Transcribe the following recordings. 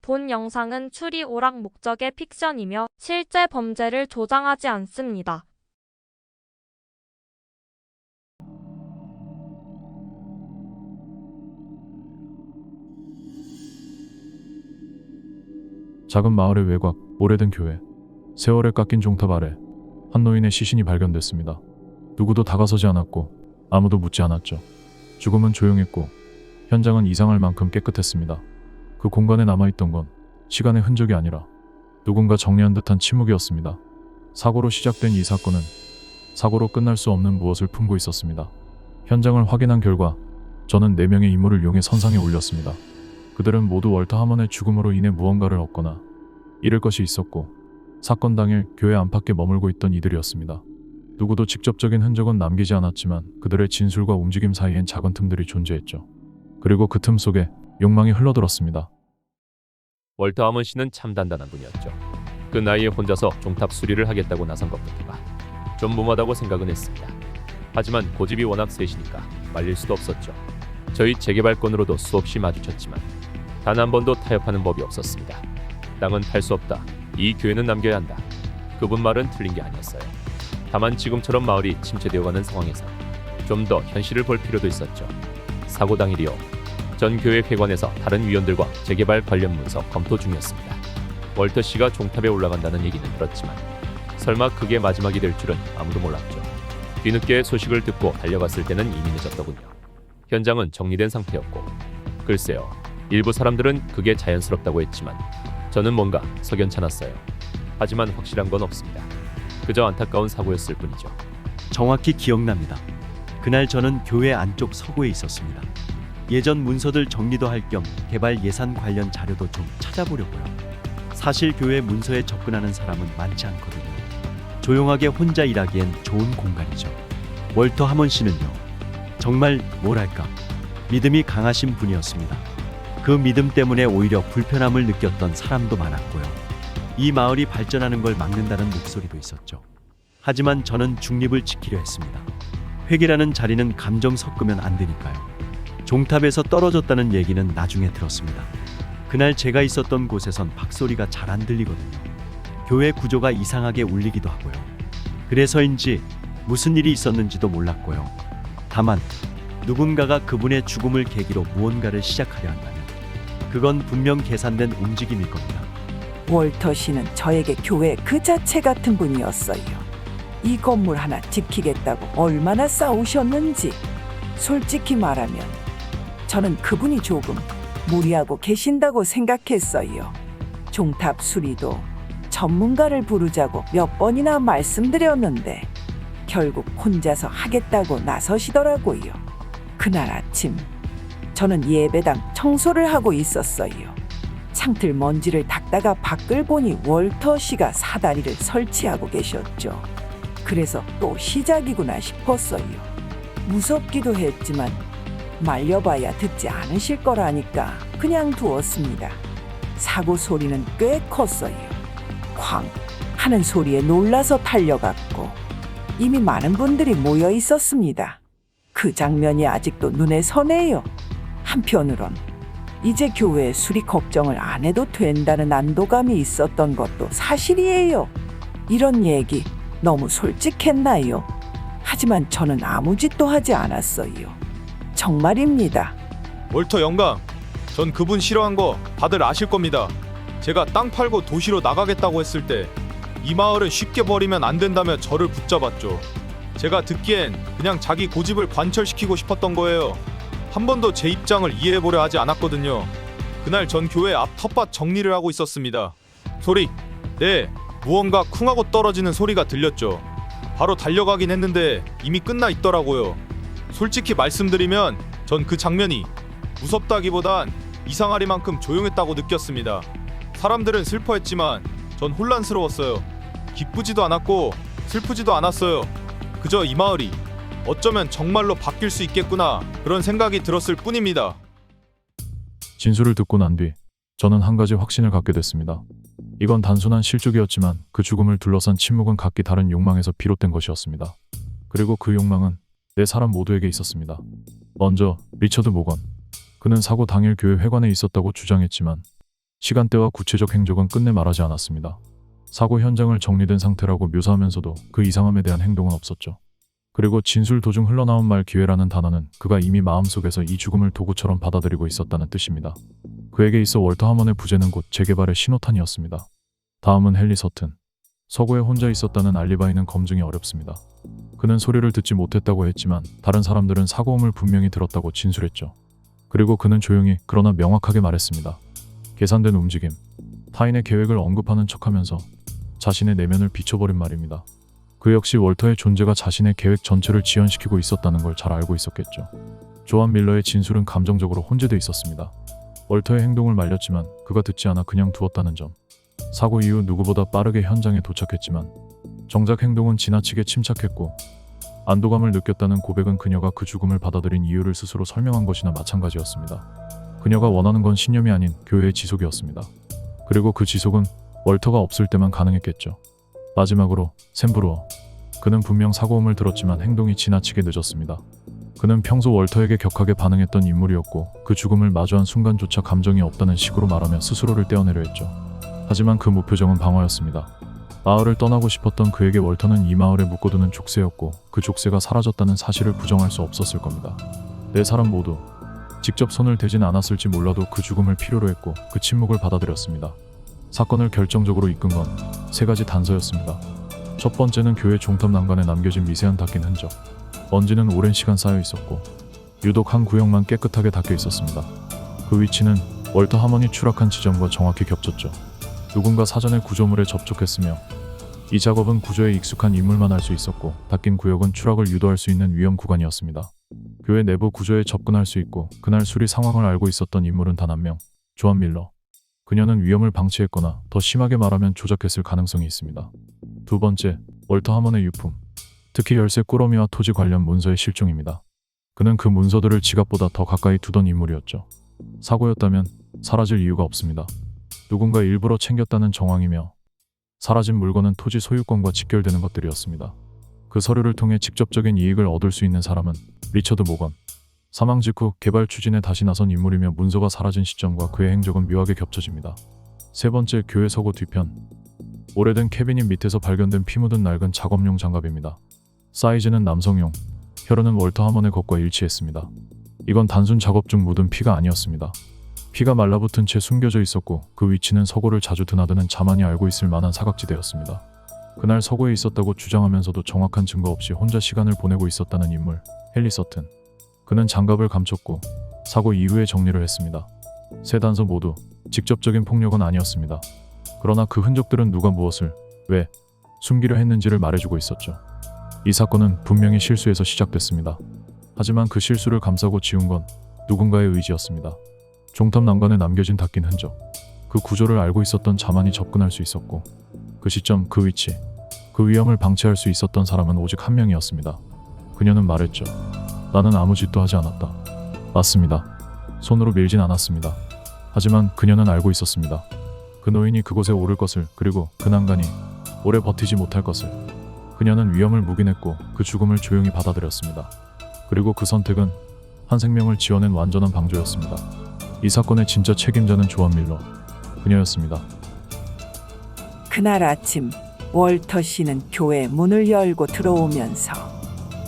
본 영상은 추리 오락 목적의 픽션이며 실제 범죄를 조장하지 않습니다. 작은 마을의 외곽, 오래된 교회, 세월에 깎인 종탑 아래 한 노인의 시신이 발견됐습니다. 누구도 다가서지 않았고 아무도 묻지 않았죠. 죽음은 조용했고 현장은 이상할 만큼 깨끗했습니다. 그 공간에 남아있던 건 시간의 흔적이 아니라 누군가 정리한 듯한 침묵이었습니다. 사고로 시작된 이 사건은 사고로 끝날 수 없는 무엇을 품고 있었습니다. 현장을 확인한 결과 저는 4명의 인물을 이용해 선상에 올렸습니다. 그들은 모두 월터 하먼의 죽음으로 인해 무언가를 얻거나 잃을 것이 있었고 사건 당일 교회 안팎에 머물고 있던 이들이었습니다. 누구도 직접적인 흔적은 남기지 않았지만 그들의 진술과 움직임 사이엔 작은 틈들이 존재했죠. 그리고 그 틈 속에 욕망이 흘러들었습니다. 월터 하먼 씨는 참 단단한 분이었죠. 그 나이에 혼자서 종탑 수리를 하겠다고 나선 것부터가 좀 무모하다고 생각은 했습니다. 하지만 고집이 워낙 세시니까 말릴 수도 없었죠. 저희 재개발건으로도 수없이 마주쳤지만 단 한 번도 타협하는 법이 없었습니다. 땅은 팔 수 없다. 이 교회는 남겨야 한다. 그분 말은 틀린 게 아니었어요. 다만 지금처럼 마을이 침체되어가는 상황에서 좀 더 현실을 볼 필요도 있었죠. 사고 당일이요. 전 교회 회관에서 다른 위원들과 재개발 관련 문서 검토 중이었습니다. 월터 씨가 종탑에 올라간다는 얘기는 들었지만 설마 그게 마지막이 될 줄은 아무도 몰랐죠. 뒤늦게 소식을 듣고 달려갔을 때는 이미 늦었더군요. 현장은 정리된 상태였고 글쎄요. 일부 사람들은 그게 자연스럽다고 했지만 저는 뭔가 석연찮았어요. 하지만 확실한 건 없습니다. 그저 안타까운 사고였을 뿐이죠. 정확히 기억납니다. 그날 저는 교회 안쪽 서고에 있었습니다. 예전 문서들 정리도 할 겸 개발 예산 관련 자료도 좀 찾아보려고요. 사실 교회 문서에 접근하는 사람은 많지 않거든요. 조용하게 혼자 일하기엔 좋은 공간이죠. 월터 하먼 씨는요. 정말 뭐랄까 믿음이 강하신 분이었습니다. 그 믿음 때문에 오히려 불편함을 느꼈던 사람도 많았고요. 이 마을이 발전하는 걸 막는다는 목소리도 있었죠. 하지만 저는 중립을 지키려 했습니다. 회계라는 자리는 감정 섞으면 안 되니까요. 종탑에서 떨어졌다는 얘기는 나중에 들었습니다. 그날 제가 있었던 곳에선 박소리가 잘 안 들리거든요. 교회 구조가 이상하게 울리기도 하고요. 그래서인지 무슨 일이 있었는지도 몰랐고요. 다만 누군가가 그분의 죽음을 계기로 무언가를 시작하려 한다면 그건 분명 계산된 움직임일 겁니다. 월터 씨는 저에게 교회 그 자체 같은 분이었어요. 이 건물 하나 지키겠다고 얼마나 싸우셨는지. 솔직히 말하면 저는 그분이 조금 무리하고 계신다고 생각했어요. 종탑 수리도 전문가를 부르자고 몇 번이나 말씀드렸는데 결국 혼자서 하겠다고 나서시더라고요. 그날 아침 저는 예배당 청소를 하고 있었어요. 창틀 먼지를 닦다가 밖을 보니 월터 씨가 사다리를 설치하고 계셨죠. 그래서 또 시작이구나 싶었어요. 무섭기도 했지만 말려봐야 듣지 않으실 거라니까 그냥 두었습니다. 사고 소리는 꽤 컸어요. 쾅 하는 소리에 놀라서 달려갔고 이미 많은 분들이 모여 있었습니다. 그 장면이 아직도 눈에 선해요. 한편으론 이제 교회 수리 걱정을 안 해도 된다는 안도감이 있었던 것도 사실이에요. 이런 얘기 너무 솔직했나요? 하지만 저는 아무 짓도 하지 않았어요. 정말입니다. 월터 영감, 전 그분 싫어한 거 다들 아실 겁니다. 제가 땅 팔고 도시로 나가겠다고 했을 때 이 마을을 쉽게 버리면 안 된다며 저를 붙잡았죠. 제가 듣기엔 그냥 자기 고집을 관철시키고 싶었던 거예요. 한 번도 제 입장을 이해해보려 하지 않았거든요. 그날 전 교회 앞 텃밭 정리를 하고 있었습니다. 소리, 네, 무언가 쿵하고 떨어지는 소리가 들렸죠. 바로 달려가긴 했는데 이미 끝나 있더라고요. 솔직히 말씀드리면 전 그 장면이 무섭다기보단 이상하리만큼 조용했다고 느꼈습니다. 사람들은 슬퍼했지만 전 혼란스러웠어요. 기쁘지도 않았고 슬프지도 않았어요. 그저 이 마을이 어쩌면 정말로 바뀔 수 있겠구나 그런 생각이 들었을 뿐입니다. 진술을 듣고 난 뒤 저는 한 가지 확신을 갖게 됐습니다. 이건 단순한 실족이었지만 그 죽음을 둘러싼 침묵은 각기 다른 욕망에서 비롯된 것이었습니다. 그리고 그 욕망은 네 사람 모두에게 있었습니다. 먼저 리처드 모건. 그는 사고 당일 교회 회관에 있었다고 주장했지만 시간대와 구체적 행적은 끝내 말하지 않았습니다. 사고 현장을 정리된 상태라고 묘사하면서도 그 이상함에 대한 행동은 없었죠. 그리고 진술 도중 흘러나온 말 기회라는 단어는 그가 이미 마음속에서 이 죽음을 도구처럼 받아들이고 있었다는 뜻입니다. 그에게 있어 월터 하먼의 부재는 곧 재개발의 신호탄이었습니다. 다음은 헨리 서튼. 서고에 혼자 있었다는 알리바이는 검증이 어렵습니다. 그는 소리를 듣지 못했다고 했지만 다른 사람들은 사고음을 분명히 들었다고 진술했죠. 그리고 그는 조용히 그러나 명확하게 말했습니다. 계산된 움직임, 타인의 계획을 언급하는 척하면서 자신의 내면을 비춰버린 말입니다. 그 역시 월터의 존재가 자신의 계획 전체를 지연시키고 있었다는 걸 잘 알고 있었겠죠. 조한 밀러의 진술은 감정적으로 혼재돼 있었습니다. 월터의 행동을 말렸지만 그가 듣지 않아 그냥 두었다는 점. 사고 이후 누구보다 빠르게 현장에 도착했지만 정작 행동은 지나치게 침착했고 안도감을 느꼈다는 고백은 그녀가 그 죽음을 받아들인 이유를 스스로 설명한 것이나 마찬가지였습니다. 그녀가 원하는 건 신념이 아닌 교회의 지속이었습니다. 그리고 그 지속은 월터가 없을 때만 가능했겠죠. 마지막으로 샘 브루어. 그는 분명 사고음을 들었지만 행동이 지나치게 늦었습니다. 그는 평소 월터에게 격하게 반응했던 인물이었고 그 죽음을 마주한 순간조차 감정이 없다는 식으로 말하며 스스로를 떼어내려 했죠. 하지만 그 무표정은 방어였습니다. 마을을 떠나고 싶었던 그에게 월터는 이 마을에 묶어두는 족쇄였고 그 족쇄가 사라졌다는 사실을 부정할 수 없었을 겁니다. 네 사람 모두 직접 손을 대진 않았을지 몰라도 그 죽음을 필요로 했고 그 침묵을 받아들였습니다. 사건을 결정적으로 이끈 건 세 가지 단서였습니다. 첫 번째는 교회 종탑 난간에 남겨진 미세한 닦인 흔적. 먼지는 오랜 시간 쌓여 있었고 유독 한 구역만 깨끗하게 닦여 있었습니다. 그 위치는 월터 하먼이 추락한 지점과 정확히 겹쳤죠. 누군가 사전에 구조물에 접촉했으며 이 작업은 구조에 익숙한 인물만 할 수 있었고 닦인 구역은 추락을 유도할 수 있는 위험 구간이었습니다. 교회 내부 구조에 접근할 수 있고 그날 수리 상황을 알고 있었던 인물은 단 한 명, 조한 밀러. 그녀는 위험을 방치했거나 더 심하게 말하면 조작했을 가능성이 있습니다. 두 번째, 월터 하먼의 유품. 특히 열쇠 꾸러미와 토지 관련 문서의 실종입니다. 그는 그 문서들을 지갑보다 더 가까이 두던 인물이었죠. 사고였다면 사라질 이유가 없습니다. 누군가 일부러 챙겼다는 정황이며 사라진 물건은 토지 소유권과 직결되는 것들이었습니다. 그 서류를 통해 직접적인 이익을 얻을 수 있는 사람은 리처드 모건. 사망 직후 개발 추진에 다시 나선 인물이며 문서가 사라진 시점과 그의 행적은 묘하게 겹쳐집니다. 세 번째, 교회 서고 뒤편. 오래된 캐비닛 밑에서 발견된 피 묻은 낡은 작업용 장갑입니다. 사이즈는 남성용, 혈흔은 월터 하먼의 것과 일치했습니다. 이건 단순 작업 중 묻은 피가 아니었습니다. 피가 말라붙은 채 숨겨져 있었고 그 위치는 서고를 자주 드나드는 자만이 알고 있을 만한 사각지대였습니다. 그날 서고에 있었다고 주장하면서도 정확한 증거 없이 혼자 시간을 보내고 있었다는 인물, 헨리 서튼. 그는 장갑을 감췄고 사고 이후에 정리를 했습니다. 세 단서 모두 직접적인 폭력은 아니었습니다. 그러나 그 흔적들은 누가 무엇을, 왜 숨기려 했는지를 말해주고 있었죠. 이 사건은 분명히 실수에서 시작됐습니다. 하지만 그 실수를 감싸고 지운 건 누군가의 의지였습니다. 종탑 난간에 남겨진 닦인 흔적. 그 구조를 알고 있었던 자만이 접근할 수 있었고 그 시점, 그 위치, 그 위험을 방치할 수 있었던 사람은 오직 한 명이었습니다. 그녀는 말했죠. 나는 아무 짓도 하지 않았다. 맞습니다. 손으로 밀진 않았습니다. 하지만 그녀는 알고 있었습니다. 그 노인이 그곳에 오를 것을, 그리고 그 난간이 오래 버티지 못할 것을. 그녀는 위험을 묵인했고 그 죽음을 조용히 받아들였습니다. 그리고 그 선택은 한 생명을 지어낸 완전한 방조였습니다. 이 사건의 진짜 책임자는 조한 밀러. 그녀였습니다. 그날 아침 월터 씨는 교회 문을 열고 들어오면서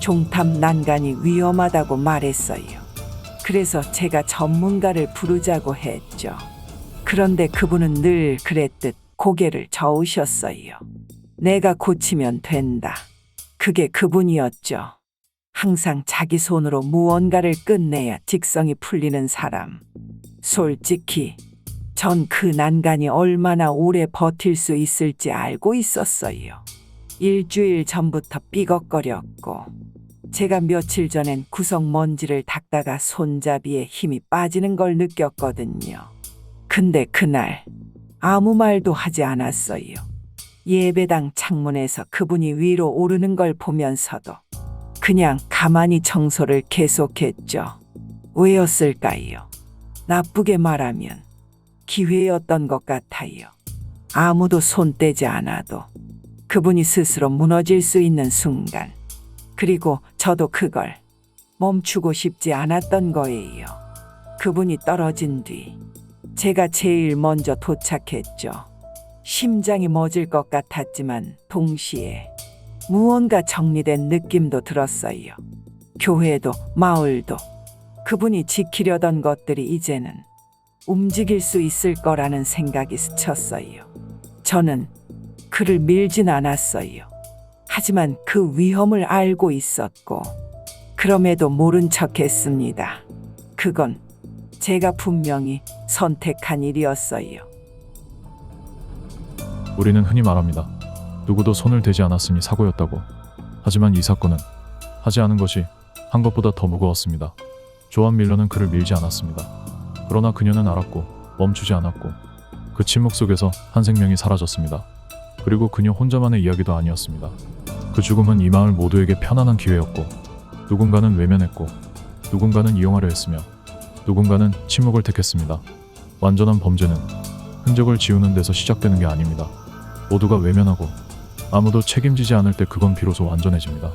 종탑 난간이 위험하다고 말했어요. 그래서 제가 전문가를 부르자고 했죠. 그런데 그분은 늘 그랬듯 고개를 저으셨어요. 내가 고치면 된다. 그게 그분이었죠. 항상 자기 손으로 무언가를 끝내야 직성이 풀리는 사람. 솔직히 전 그 난간이 얼마나 오래 버틸 수 있을지 알고 있었어요. 일주일 전부터 삐걱거렸고 제가 며칠 전엔 구석 먼지를 닦다가 손잡이에 힘이 빠지는 걸 느꼈거든요. 근데 그날 아무 말도 하지 않았어요. 예배당 창문에서 그분이 위로 오르는 걸 보면서도 그냥 가만히 청소를 계속했죠. 왜였을까요? 나쁘게 말하면 기회였던 것 같아요. 아무도 손 떼지 않아도 그분이 스스로 무너질 수 있는 순간. 그리고 저도 그걸 멈추고 싶지 않았던 거예요. 그분이 떨어진 뒤 제가 제일 먼저 도착했죠. 심장이 멎을 것 같았지만 동시에 무언가 정리된 느낌도 들었어요. 교회도 마을도 그분이 지키려던 것들이 이제는 움직일 수 있을 거라는 생각이 스쳤어요. 저는 그를 밀진 않았어요. 하지만 그 위험을 알고 있었고 그럼에도 모른 척했습니다. 그건 제가 분명히 선택한 일이었어요. 우리는 흔히 말합니다. 누구도 손을 대지 않았으니 사고였다고. 하지만 이 사건은 하지 않은 것이 한 것보다 더 무거웠습니다. 조안 밀러는 그를 밀지 않았습니다. 그러나 그녀는 알았고 멈추지 않았고 그 침묵 속에서 한 생명이 사라졌습니다. 그리고 그녀 혼자만의 이야기도 아니었습니다. 그 죽음은 이 마을 모두에게 편안한 기회였고 누군가는 외면했고 누군가는 이용하려 했으며 누군가는 침묵을 택했습니다. 완전한 범죄는 흔적을 지우는 데서 시작되는 게 아닙니다. 모두가 외면하고 아무도 책임지지 않을 때 그건 비로소 완전해집니다.